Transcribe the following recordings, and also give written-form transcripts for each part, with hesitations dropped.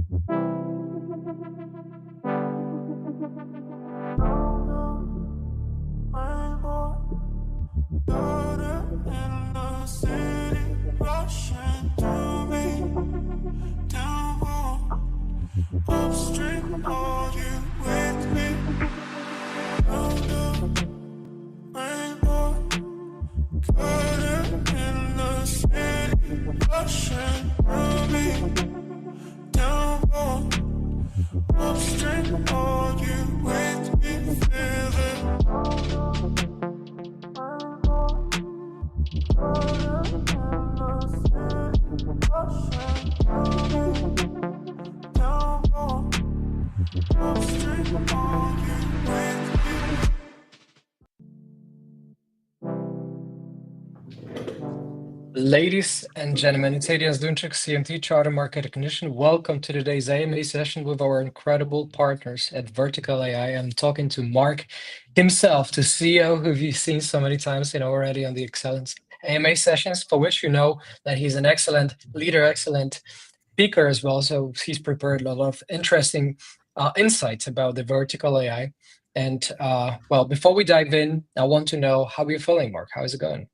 Upstream, are you with me? Rainbow, color in the city, rushing through me. Downpour, upstream, are you with me? Feeling Ladies and gentlemen, it's Adrian's Dunchik, CMT Charter Market Technician. Welcome to today's AMA session with our incredible partners at Vertical AI. I'm talking to Mark himself, the CEO, who you've seen so many times, already on the Excellence AMA sessions, for which you know that he's an excellent leader, excellent speaker as well. So he's prepared a lot of interesting insights about the Vertical AI. And well, before we dive in, I want to know how you're feeling, Mark. How is it going?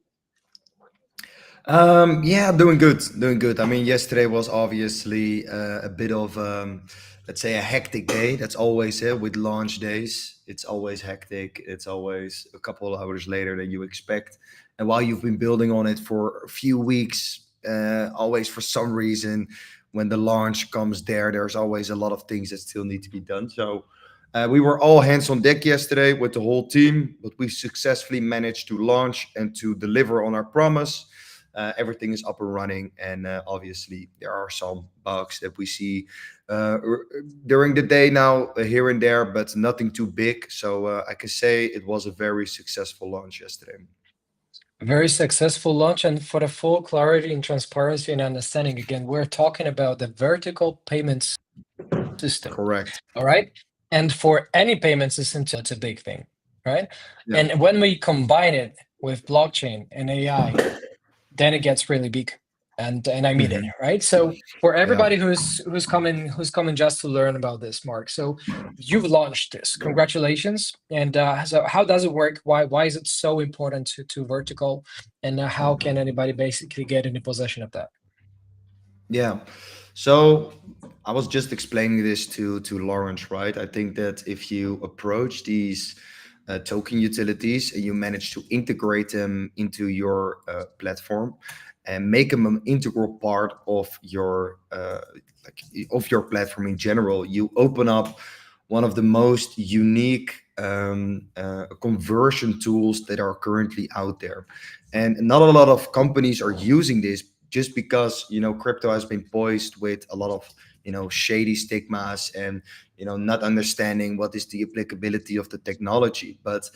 Yeah, doing good, doing good. I mean, yesterday was obviously a bit of, let's say, a hectic day. That's always it with launch days. It's always hectic. It's always a couple of hours later than you expect. And while you've been building on it for a few weeks, always for some reason, when the launch comes there's always a lot of things that still need to be done. So we were all hands on deck yesterday with the whole team, but we successfully managed to launch and to deliver on our promise. Everything is up and running, and obviously there are some bugs that we see during the day now, here and there, but nothing too big. So I can say it was a very successful launch yesterday. A very successful launch. And for the full clarity and transparency and understanding, again, we're talking about the vertical payments system. Correct. All right. And for any payment system, it's a big thing, right? Yeah. And when we combine it with blockchain and AI, then it gets really big. And I mean it, right? So for everybody who's coming just to learn about this, Mark. So you've launched this. Congratulations. And so how does it work? Why is it so important to Vertical? And how can anybody basically get into possession of that? Yeah. So I was just explaining this to Lawrence, right? I think that if you approach these token utilities and you manage to integrate them into your platform and make them an integral part of your platform in general, you open up one of the most unique conversion tools that are currently out there. And not a lot of companies are using this just because, crypto has been poised with a lot of, shady stigmas and, not understanding what is the applicability of the technology. But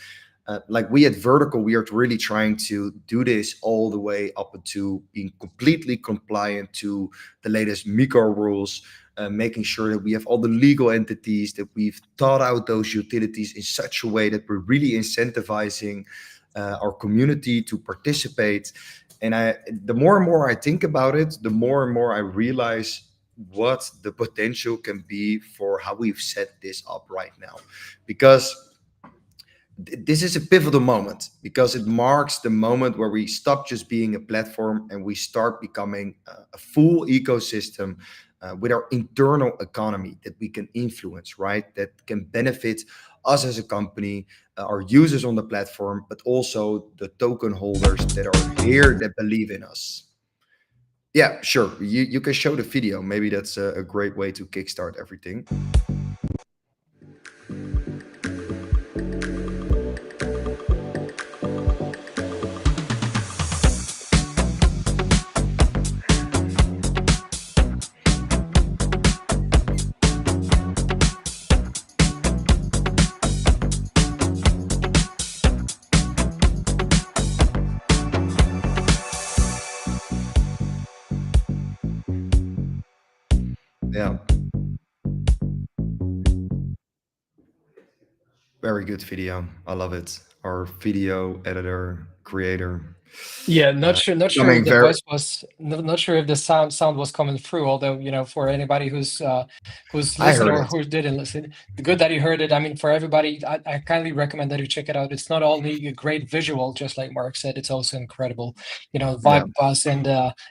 like we at Vertical, we are really trying to do this all the way up to being completely compliant to the latest MiCA rules, making sure that we have all the legal entities, that we've thought out those utilities in such a way that we're really incentivizing our community to participate. And the more and more I think about it, the more and more I realize what the potential can be for how we've set this up right now. Because this is a pivotal moment, because it marks the moment where we stop just being a platform and we start becoming a full ecosystem with our internal economy that we can influence, right? That can benefit us as a company, our users on the platform, but also the token holders that are here that believe in us. Yeah, sure. You can show the video. Maybe that's a great way to kickstart everything. Yeah. Very good video. I love it. Our video editor, creator, Yeah, not sure if Becoming the very, voice was not sure if the sound was coming through. Although, for anybody who's I listened heard or it. who didn't listen, good that you heard it. I mean, for everybody, I kindly recommend that you check it out. It's not only a great visual, just like Mark said, it's also incredible, Yeah, vibe buzz, and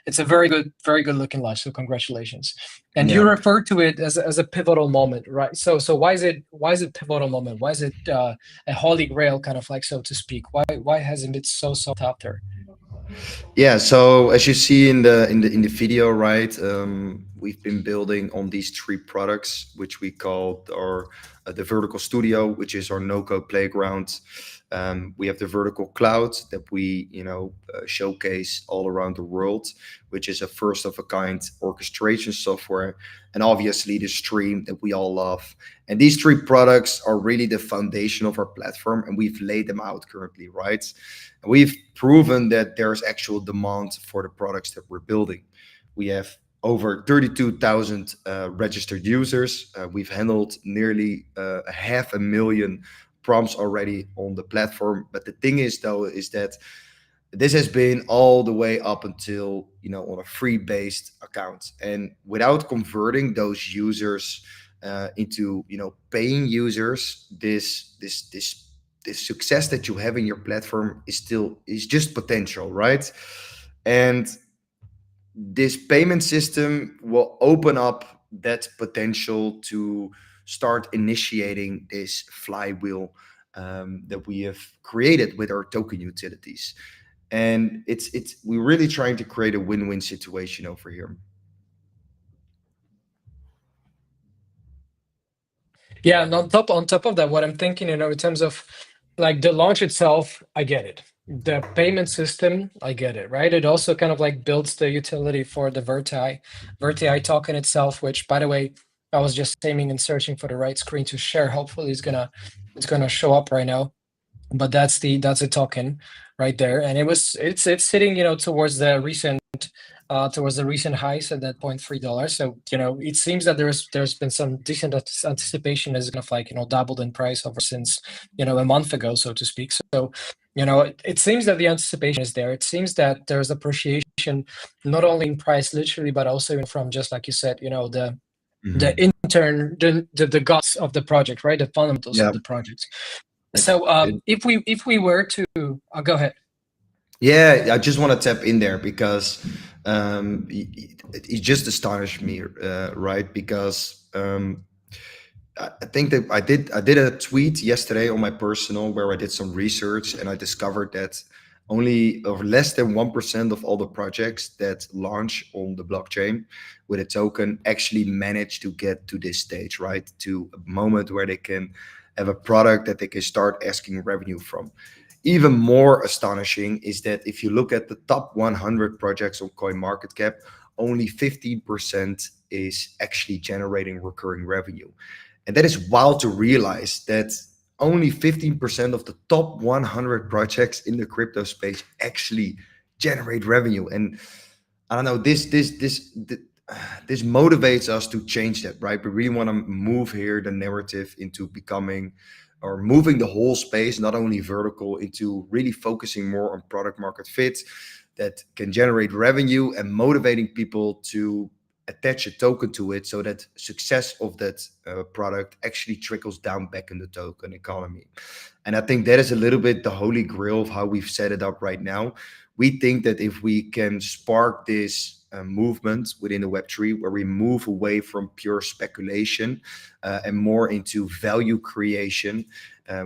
it's a very good looking launch. So congratulations. And you yeah. refer to it as a pivotal moment, right? So why is it pivotal moment? Why is it a holy grail kind of like, so to speak? Why hasn't it so sought after? Yeah, so as you see in the video, right, we've been building on these three products, which we call our the vertical studio, which is our no-code playground. We have the vertical cloud that we showcase all around the world, which is a first of a kind orchestration software, and obviously the stream that we all love. And these three products are really the foundation of our platform, and we've laid them out currently, right? We've proven that there's actual demand for the products that we're building. We have over 32,000 registered users. We've handled nearly 500,000 prompts already on the platform. But the thing is, though, is that this has been all the way up until on a free based account, and without converting those users into paying users, this success that you have in your platform is just potential, right? And this payment system will open up that potential to start initiating this flywheel that we have created with our token utilities. And it's we're really trying to create a win-win situation over here. Yeah, and on top of that, what I'm thinking, in terms of like the launch itself, I get it. The payment system, I get it, right? It also kind of like builds the utility for the VERTAI token itself, which, by the way, I was just aiming and searching for the right screen to share. Hopefully it's gonna show up right now. But that's a token right there, and it's sitting towards the recent highs at that $0.3. So it seems that there's been some decent anticipation as kind of like doubled in price over since a month ago, so to speak. So it seems that the anticipation is there. It seems that there's appreciation not only in price literally, but also from, just like you said, the Mhm. the guts of the project, right? The fundamentals Yeah. of the project. It, So it, if we were to go ahead. yeah, I just want to tap in there because it just astonished me, right? Because I think that I did a tweet yesterday on my personal where I did some research and I discovered that only or less than 1% of all the projects that launch on the blockchain with a token actually manage to get to this stage, right? To a moment where they can have a product that they can start asking revenue from. Even more astonishing is that if you look at the top 100 projects on CoinMarketCap, only 15% is actually generating recurring revenue. And that is wild to realize that only 15% of the top 100 projects in the crypto space actually generate revenue. And I don't know, this motivates us to change that, right? We really want to move here the narrative into becoming or moving the whole space, not only vertical, into really focusing more on product market fit that can generate revenue and motivating people to attach a token to it so that success of that product actually trickles down back in the token economy. And I think that is a little bit the holy grail of how we've set it up right now. We think that if we can spark this movement within the Web3, where we move away from pure speculation and more into value creation,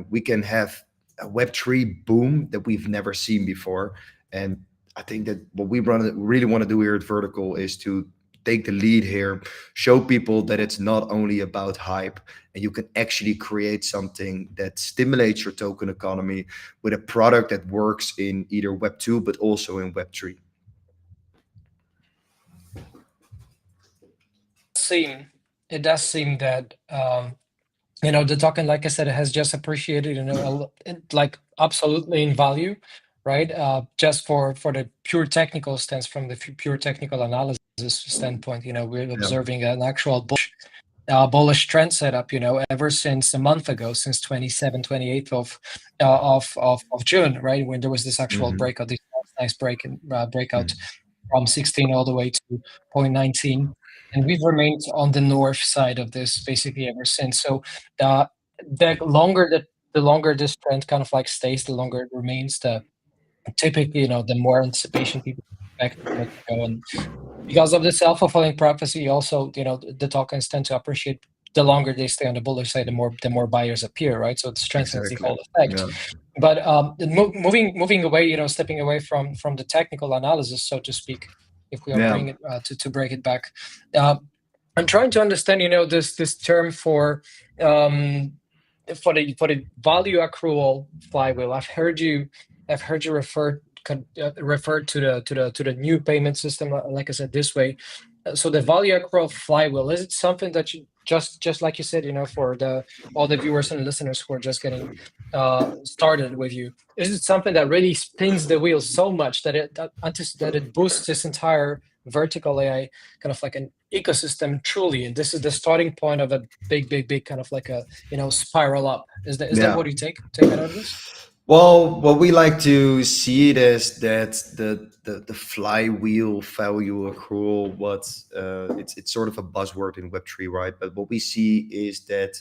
we can have a Web3 boom that we've never seen before. And I think that what we really want to do here at Vertical is to take the lead here, show people that it's not only about hype, and you can actually create something that stimulates your token economy with a product that works in either Web 2 but also in Web 3. seem it does seem that the token, like I said, it has just appreciated, like absolutely in value, right? Just for the pure technical stance, from the pure technical analysis standpoint, we're Yeah. observing an actual bullish trend setup, ever since a month ago, since 27th, 28th of June, right, when there was this actual Mhm. break of these nice breakout from 16 all the way to 0.19. And we've remained on the north side of this basically ever since. So the the longer this trend kind of like stays, the longer it remains, the typically, the more anticipation people expect for it to go. And because of the self-fulfilling prophecy, also, the tokens tend to appreciate the longer they stay on the bullish side, the more buyers appear, right? So it strengthens the Exactly. whole effect. Yeah. But moving away, stepping away from the technical analysis, so to speak, if we are Yeah. bringing it to break it back, uh, I'm trying to understand, this term for the value accrual flywheel. I've heard you refer to the new payment system, like I said, this way. So the value accrual flywheel, is it something that you just like you said, for all the viewers and listeners who are just getting started with you, is it something that really spins the wheel so much that it boosts this entire vertical AI kind of like an ecosystem truly, and this is the starting point of a big kind of like a spiral up? Is that Yeah. what you take out of this? Well, what we like to see it as that the flywheel value accrual, it's sort of a buzzword in Web3, right? But what we see is that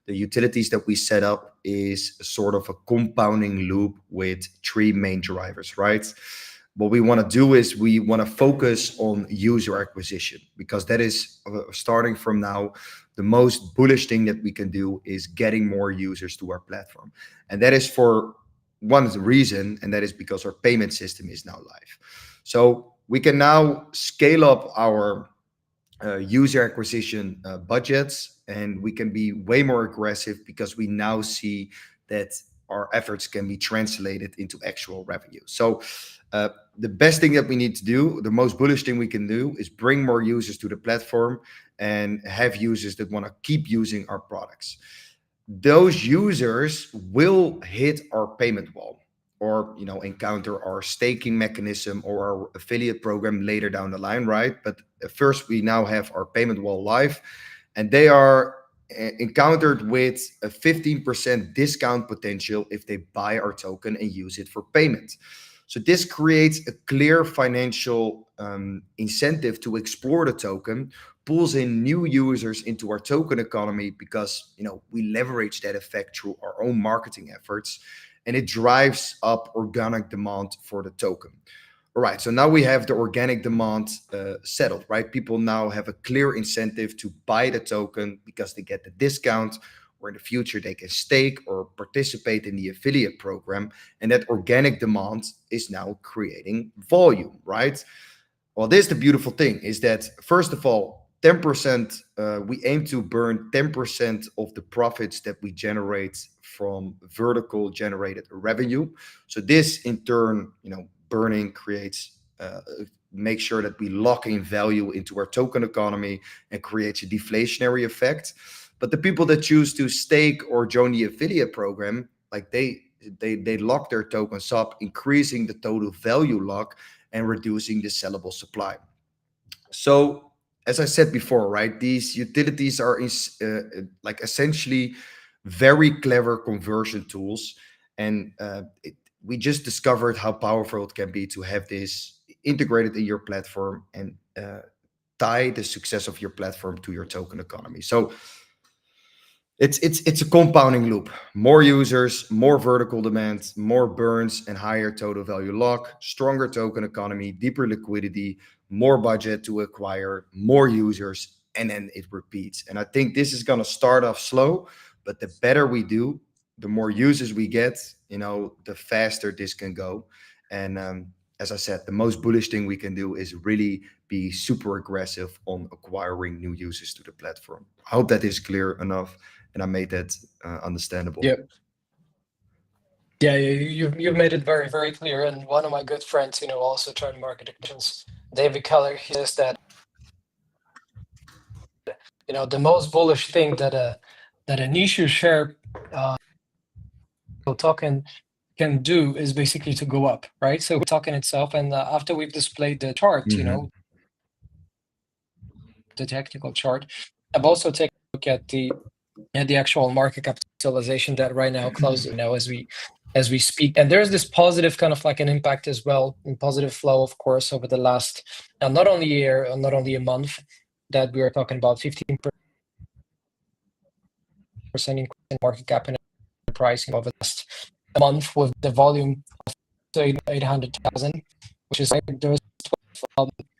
the utilities that we set up is sort of a compounding loop with three main drivers, right? What we want to do is we want to focus on user acquisition, because that is starting from now the most bullish thing that we can do is getting more users to our platform. And that is for one reason, and that is because our payment system is now live. So we can now scale up our user acquisition budgets, and we can be way more aggressive because we now see that our efforts can be translated into actual revenue. So the best thing that we need to do, the most bullish thing we can do, is bring more users to the platform and have users that want to keep using our products. Those users will hit our payment wall, or encounter our staking mechanism or our affiliate program later down the line, right? But first, we now have our payment wall live, and they are encountered with a 15% discount potential if they buy our token and use it for payment. So this creates a clear financial incentive to explore the token, pulls in new users into our token economy, because we leverage that effect through our own marketing efforts, and it drives up organic demand for the token. All right, so now we have the organic demand settled, right? People now have a clear incentive to buy the token because they get the discount, or in the future they can stake or participate in the affiliate program, and that organic demand is now creating volume, right? Well, this is the beautiful thing, is that first of all, 10%, we aim to burn 10% of the profits that we generate from vertical generated revenue. So this in turn, burning creates, make sure that we lock in value into our token economy and creates a deflationary effect. But the people that choose to stake or join the affiliate program, like they lock their tokens up, increasing the total value lock and reducing the sellable supply. So, as I said before, right, these utilities are like essentially very clever conversion tools, and we just discovered how powerful it can be to have this integrated in your platform and tie the success of your platform to your token economy. So it's a compounding loop. More users, more vertical demand, more burns, and higher total value lock, stronger token economy, deeper liquidity, more budget to acquire, more users, and then it repeats. And I think this is going to start off slow, but the better we do, the more users we get, the faster this can go. And as I said, the most bullish thing we can do is really be super aggressive on acquiring new users to the platform. I hope that is clear enough and I made that understandable. Yeah. Yeah, you've made it very, very clear. And one of my good friends, also trying market actions, David Keller, he says that, the most bullish thing that a niche share token can do is basically to go up, right? So token itself, and after we've displayed the chart, Mhm. the technical chart, I've also taken a look at the actual market capitalization that right now closes, as we speak. And there's this positive kind of like an impact as well, and positive flow, of course, over the last, not only a year, not only a month, that we are talking about 15% increase in market cap and pricing over the last month, with the volume of 800,000, which is there's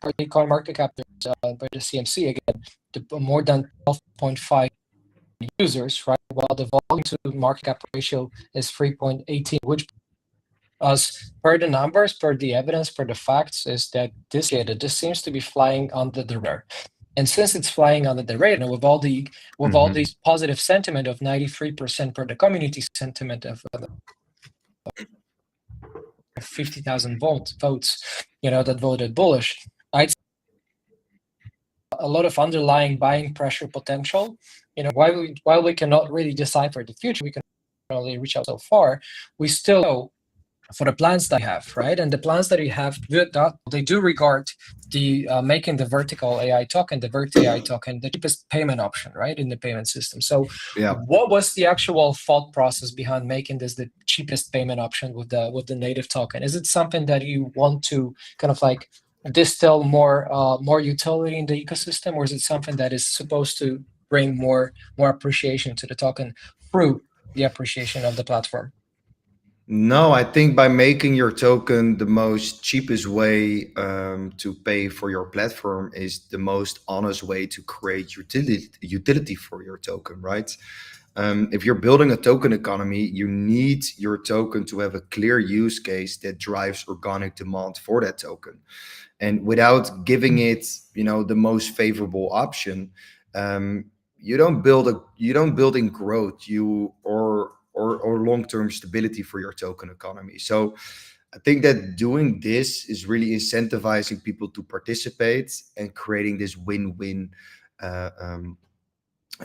per the coin market cap by the CMC again, more than 12.5 users, right? While the volume to market cap ratio is 3.18, which us per the numbers, per the evidence, per the facts, is that this data just seems to be flying under the radar. And since it's flying under the radar, with all these positive sentiment of 93% per the community sentiment of 50,000 votes, that voted bullish, I'd say a lot of underlying buying pressure potential. While we cannot really decipher the future, we can only reach out so far. We still know for the plans that we have, right? And the plans that we have, they do regard the making the vertical AI token, the VERTAI token, the cheapest payment option, right, in the payment system. So, what was the actual thought process behind making this the cheapest payment option with the native token? Is it something that you want to kind of like distill more utility in the ecosystem, or is it something that is supposed to bring more appreciation to the token through the appreciation of the platform? No, I think by making your token the most cheapest way to pay for your platform is the most honest way to create utility for your token, right? If you're building a token economy, you need your token to have a clear use case that drives organic demand for that token. And without giving it, the most favorable option, you don't build in growth, or long-term stability for your token economy. So I think that doing this is really incentivizing people to participate and creating this win-win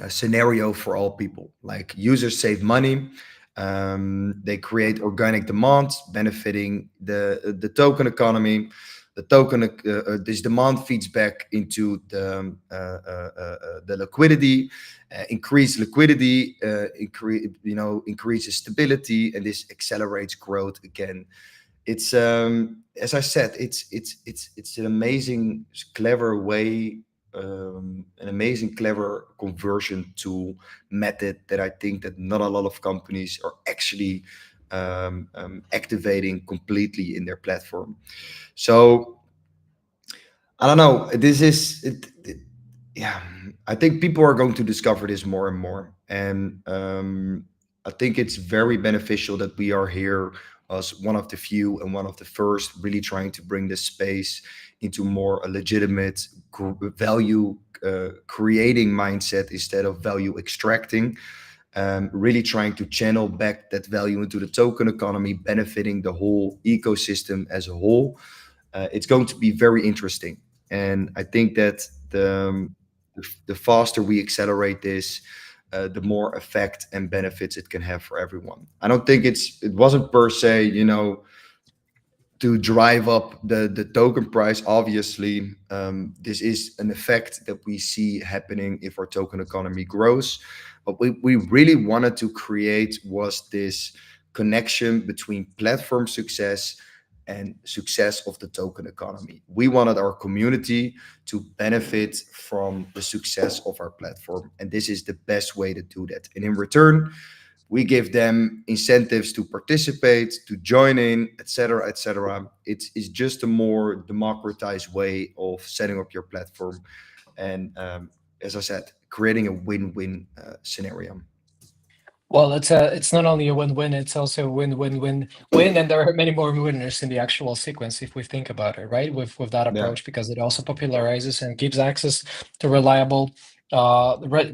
scenario for all people. Like, users save money, they create organic demand, benefiting the token economy. This demand feeds back into the liquidity. Increased liquidity increases stability, and this accelerates growth again. It's as I said, it's an amazing, clever way, an amazing, clever conversion tool method that I think that not a lot of companies are actually activating completely in their platform. So I don't know. This is it, yeah. I think people are going to discover this more and more, and I think it's very beneficial that we are here as one of the few and one of the first, really trying to bring this space into more a legitimate value creating mindset instead of value extracting. Really trying to channel back that value into the token economy, benefiting the whole ecosystem as a whole. It's going to be very interesting, and I think that the faster we accelerate this, the more effect and benefits it can have for everyone. I don't think it wasn't per se, to drive up the token price. Obviously, this is an effect that we see happening if our token economy grows. What we really wanted to create was this connection between platform success and success of the token economy. We wanted our community to benefit from the success of our platform, and this is the best way to do that. And in return, we give them incentives to participate, to join in, etc., etc. It's just a more democratized way of setting up your platform, and as I said, creating a win-win scenario. Well, it's not only a win-win, it's also a win-win-win-win, and there are many more winners in the actual sequence if we think about it, right? With that approach, because it also popularizes and gives access to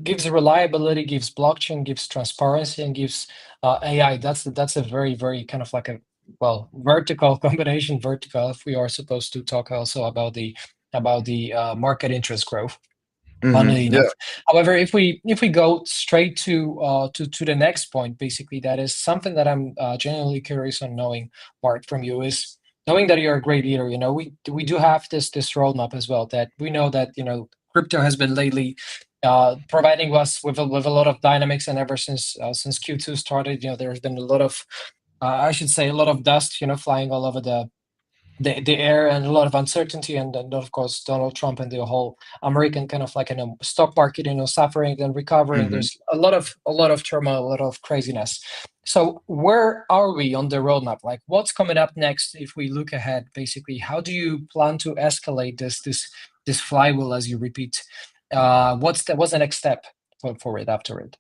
gives reliability, gives blockchain, gives transparency, and gives AI. That's a very, very kind of like a vertical combination. Vertical, if we are supposed to talk also about the market interest growth. Funnily enough. However, if we go straight to the next point, basically, that is something that I'm genuinely curious on knowing, Mark, from you, is knowing that you're a great leader. We do have this roadmap as well, that we know that crypto has been lately providing us with a lot of dynamics, and ever since Q2 started, there's been a lot of I should say a lot of dust, flying all over the air, and a lot of uncertainty, and of course Donald Trump and the whole American kind of like stock market, suffering then recovering. Hmm. There's a lot of turmoil, a lot of craziness. So where are we on the roadmap? Like what's coming up next if we look ahead? Basically, how do you plan to escalate this flywheel as you repeat? What's the next step for it after it?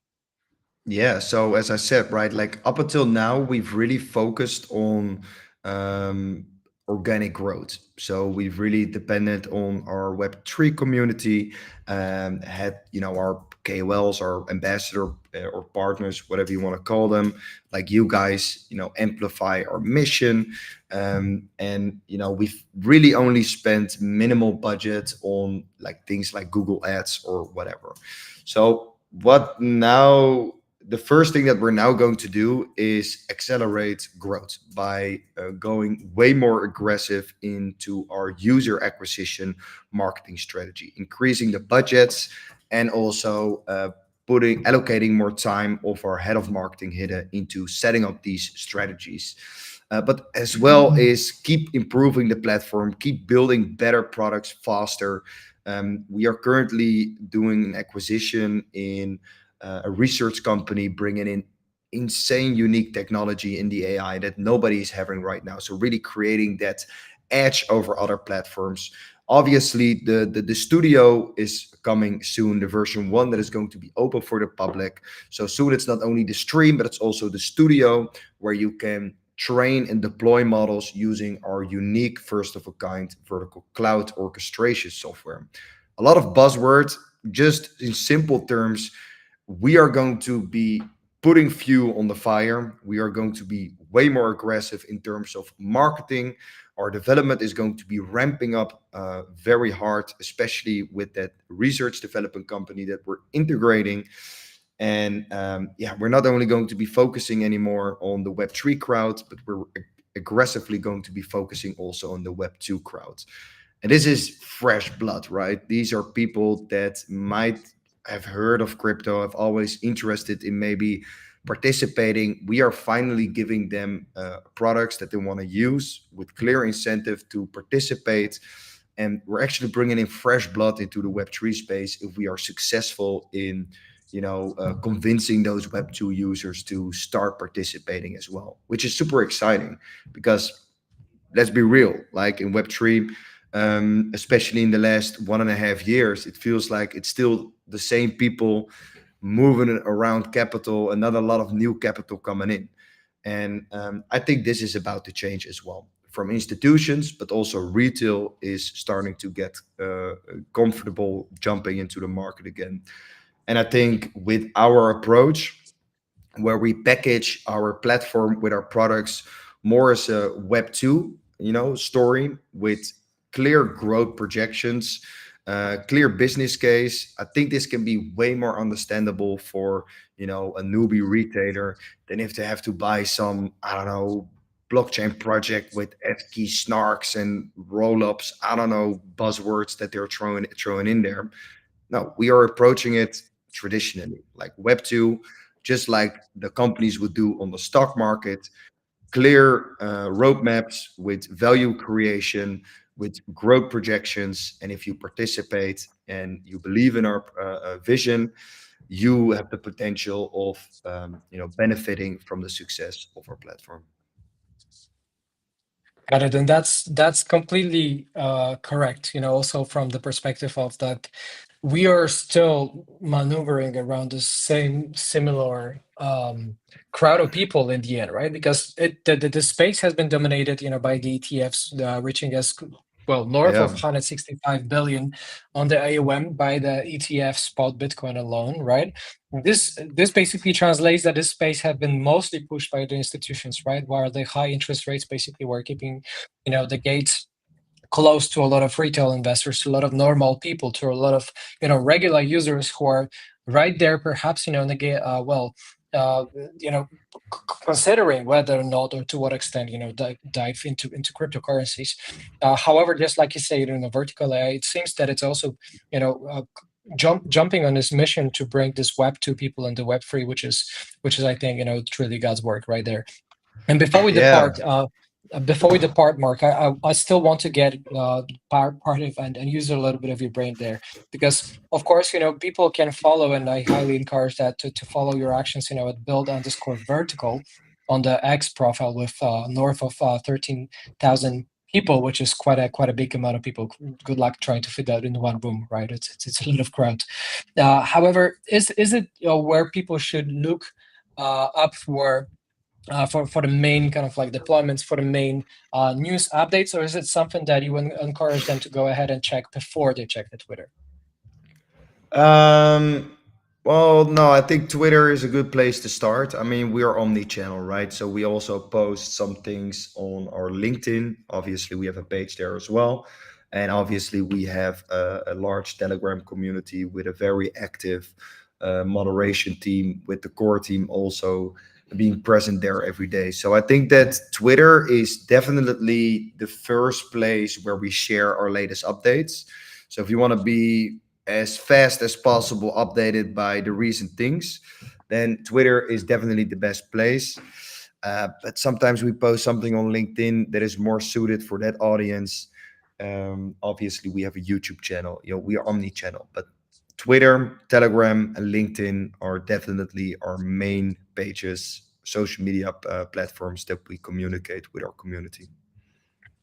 Yeah, so as I said, right, like up until now, we've really focused on um, organic growth. So we've really depended on our Web3 community, had, our KOLs, our ambassador or partners, whatever you want to call them, like you guys, amplify our mission. And, we've really only spent minimal budget on like things like Google Ads or whatever. So what now? The first thing that we're now going to do is accelerate growth by going way more aggressive into our user acquisition marketing strategy, increasing the budgets, and also putting allocating more time of our head of marketing Hidde into setting up these strategies. But as well is keep improving the platform, keep building better products faster. We are currently doing an acquisition in a research company bringing in insane unique technology in the AI that nobody is having right now. So really creating that edge over other platforms. Obviously, the studio is coming soon, the version one that is going to be open for the public. So soon it's not only the stream, but it's also the studio where you can train and deploy models using our unique first of a kind vertical cloud orchestration software. A lot of buzzwords, just in simple terms, we are going to be putting fuel on the fire. We are going to be way more aggressive in terms of marketing. Our development is going to be ramping up very hard, especially with that research development company that we're integrating. And yeah, we're not only going to be focusing anymore on the Web3 crowd, but we're aggressively going to be focusing also on the Web2 crowd. And this is fresh blood, right? These are people that might have heard of crypto, have always interested in maybe participating. We are finally giving them products that they want to use with clear incentive to participate. And we're actually bringing in fresh blood into the Web3 space if we are successful in, convincing those Web2 users to start participating as well, which is super exciting because let's be real, like in Web3, especially in the last 1.5 years, it feels like it's still the same people moving around capital and not a lot of new capital coming in. And I think this is about to change as well from institutions, but also retail is starting to get comfortable jumping into the market again. And I think with our approach, where we package our platform with our products more as a web 2 story with clear growth projections, clear business case. I think this can be way more understandable for a newbie retailer than if they have to buy some, I don't know, blockchain project with FT snarks and roll-ups, I don't know, buzzwords that they're throwing in there. No, we are approaching it traditionally, like Web 2, just like the companies would do on the stock market. Clear roadmaps with value creation, with growth projections. And if you participate and you believe in our vision, you have the potential of benefiting from the success of our platform. Got it. And that's completely correct. Also from the perspective of that, we are still maneuvering around the same similar crowd of people in the end, right? Because the space has been dominated, by the ETFs reaching as well north of Yeah. 165 billion on the AUM by the ETF spot Bitcoin alone, right? This basically translates that this space had been mostly pushed by the institutions, right? While the high interest rates basically were keeping, the gates close to a lot of retail investors, to a lot of normal people, to a lot of regular users who are right there, perhaps in the well, uh, you know, considering whether or not or to what extent dive into cryptocurrencies. However, just like you say, in a vertical AI, it seems that it's also jumping on this mission to bring this Web 2 people into Web 3, which is I think truly God's work right there. And Yeah. before we depart, Mark, I still want to get part of and use a little bit of your brain there, because of course, people can follow, and I highly encourage that to follow your actions, at build_vertical on the X profile with north of 13,000 people, which is quite a big amount of people. Good luck trying to fit that in one room, right? It's a lot of crowd. However, is it where people should look up for the main kind of like deployments, for the main news updates, or is it something that you encourage them to go ahead and check before they check the Twitter? Um, well, no, I think Twitter is a good place to start. I mean, we are omni-channel, right? So we also post some things on our LinkedIn. Obviously, we have a page there as well. And obviously, we have a large Telegram community with a very active moderation team, with the core team also being present there every day. So I think that Twitter is definitely the first place where we share our latest updates. So if you want to be as fast as possible updated by the recent things, then Twitter is definitely the best place. But sometimes we post something on LinkedIn that is more suited for that audience. Obviously, we have a YouTube channel. We are omni-channel, but Twitter, Telegram, and LinkedIn are definitely our main pages, social media platforms that we communicate with our community.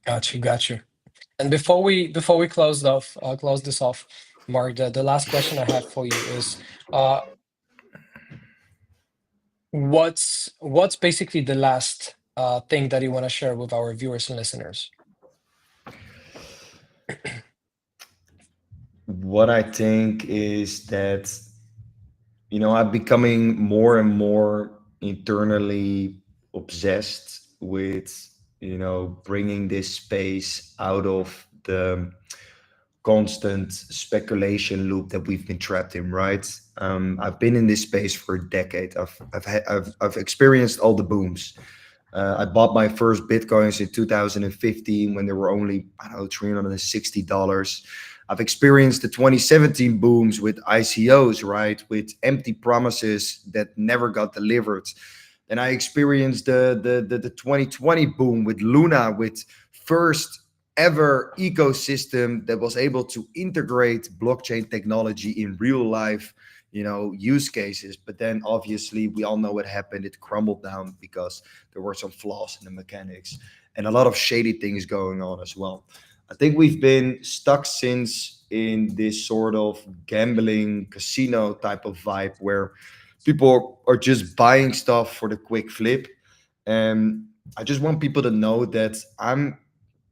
Got you. And before we close this off, Mark, the last question I have for you is, what's basically the last thing that you want to share with our viewers and listeners? What I think is that, I'm becoming more and more internally obsessed with, bringing this space out of the constant speculation loop that we've been trapped in, right? I've been in this space for a decade. I've experienced all the booms. I bought my first bitcoins in 2015 when they were only, I don't know, $360. I've experienced the 2017 booms with ICOs, right, with empty promises that never got delivered. And I experienced the 2020 boom with Luna, with first ever ecosystem that was able to integrate blockchain technology in real life, use cases. But then obviously we all know what happened. It crumbled down because there were some flaws in the mechanics and a lot of shady things going on as well. I think we've been stuck since in this sort of gambling casino type of vibe where people are just buying stuff for the quick flip. And I just want people to know that I'm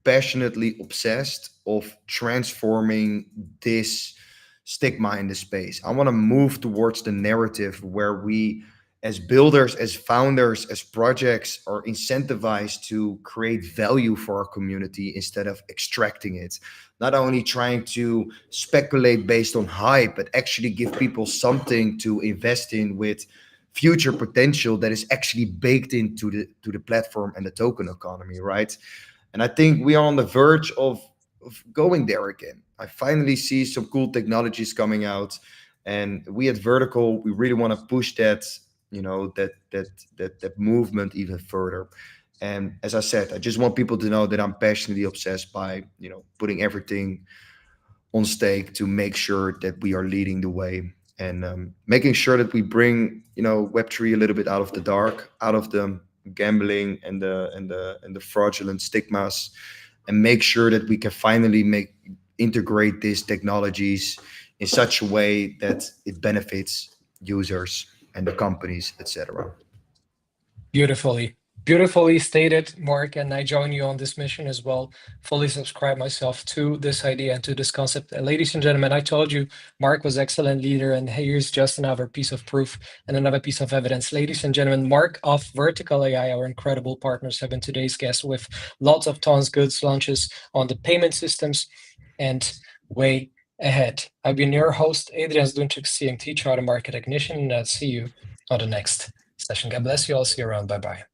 passionately obsessed of transforming this stigma in the space. I want to move towards the narrative where we, as builders, as founders, as projects, are incentivized to create value for our community instead of extracting it. Not only trying to speculate based on hype, but actually give people something to invest in with future potential that is actually baked into the platform and the token economy, right? And I think we are on the verge of going there again. I finally see some cool technologies coming out, and we at Vertical, we really want to push that, that movement even further. And as I said, I just want people to know that I'm passionately obsessed by, putting everything on stake to make sure that we are leading the way, and making sure that we bring, Web3 a little bit out of the dark, out of the gambling and the fraudulent stigmas, and make sure that we can finally integrate these technologies in such a way that it benefits users and the companies, etc. Beautifully stated, Mark, and I join you on this mission as well. Fully subscribe myself to this idea and to this concept. Ladies and gentlemen, I told you Mark was excellent leader, and here's just another piece of proof and another piece of evidence. Ladies and gentlemen, Mark of Vertical AI, our incredible partners, have been today's guest with lots of tons goods launches on the payment systems and way ahead. I've been your host, Adrian Zdunczyk, CMT Charter Market Technician, and I'll see you on the next session. God bless you all. See you around. Bye-bye.